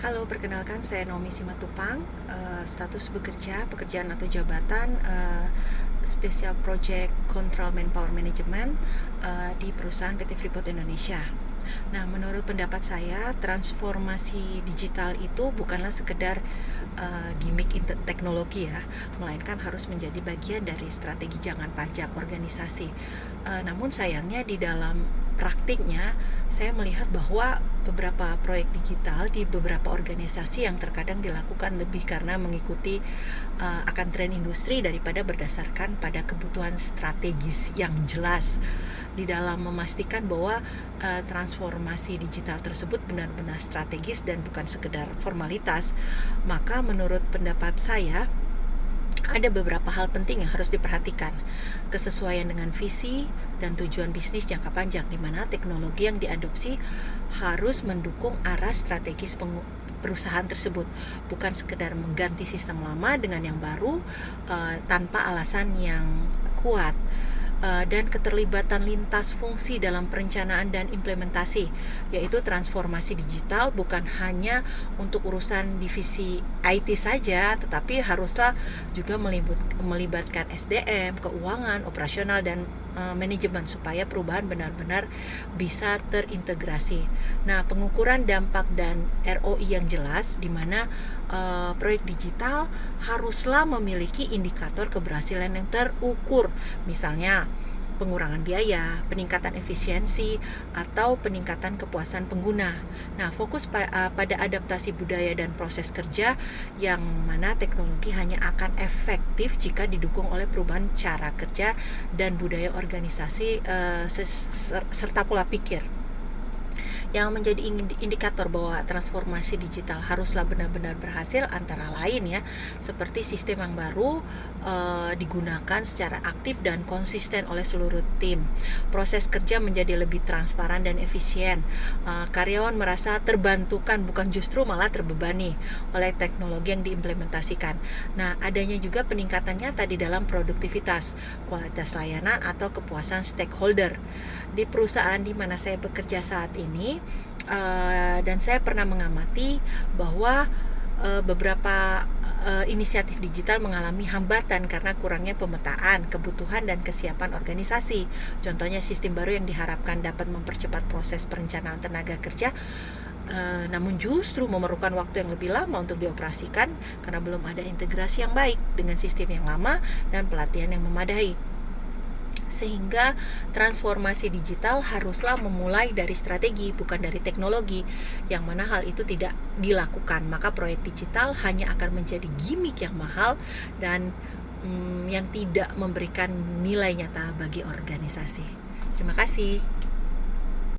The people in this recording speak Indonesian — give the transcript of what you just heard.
Halo, perkenalkan saya Naomi Simatupang, status bekerja, pekerjaan atau jabatan Special Project Control Manpower Management di perusahaan PT Freeport Indonesia. Nah, menurut pendapat saya, transformasi digital itu bukanlah sekedar gimmick teknologi ya, melainkan harus menjadi bagian dari strategi jangka panjang organisasi. Namun sayangnya di dalam praktiknya saya melihat bahwa beberapa proyek digital di beberapa organisasi yang terkadang dilakukan lebih karena mengikuti akan tren industri daripada berdasarkan pada kebutuhan strategis yang jelas di dalam memastikan bahwa transformasi digital tersebut benar-benar strategis dan bukan sekedar formalitas. Maka menurut pendapat saya ada beberapa hal penting yang harus diperhatikan. Kesesuaian dengan visi dan tujuan bisnis jangka panjang, di mana teknologi yang diadopsi harus mendukung arah strategis perusahaan tersebut, bukan sekedar mengganti sistem lama dengan yang baru tanpa alasan yang kuat. Dan keterlibatan lintas fungsi dalam perencanaan dan implementasi, yaitu transformasi digital bukan hanya untuk urusan divisi IT saja, tetapi haruslah juga melibatkan SDM, keuangan, operasional, dan manajemen supaya perubahan benar-benar bisa terintegrasi. Nah, pengukuran dampak dan ROI yang jelas, di mana proyek digital haruslah memiliki indikator keberhasilan yang terukur, misalnya pengurangan biaya, peningkatan efisiensi, atau peningkatan kepuasan pengguna. Nah, fokus pada adaptasi budaya dan proses kerja, yang mana teknologi hanya akan efektif jika didukung oleh perubahan cara kerja dan budaya organisasi serta pola pikir. Yang menjadi indikator bahwa transformasi digital haruslah benar-benar berhasil antara lain ya, seperti sistem yang baru digunakan secara aktif dan konsisten oleh seluruh tim, proses kerja menjadi lebih transparan dan efisien, karyawan merasa terbantukan bukan justru malah terbebani oleh teknologi yang diimplementasikan. Nah, adanya juga peningkatan nyata di dalam produktivitas, kualitas layanan, atau kepuasan stakeholder di perusahaan di mana saya bekerja saat ini. Dan saya pernah mengamati bahwa beberapa inisiatif digital mengalami hambatan karena kurangnya pemetaan kebutuhan dan kesiapan organisasi. Contohnya sistem baru yang diharapkan dapat mempercepat proses perencanaan tenaga kerja, namun justru memerlukan waktu yang lebih lama untuk dioperasikan karena belum ada integrasi yang baik dengan sistem yang lama dan pelatihan yang memadai. Sehingga transformasi digital haruslah memulai dari strategi, bukan dari teknologi, yang mana hal itu tidak dilakukan, maka proyek digital hanya akan menjadi gimmick yang mahal dan yang tidak memberikan nilai nyata bagi organisasi. Terima kasih.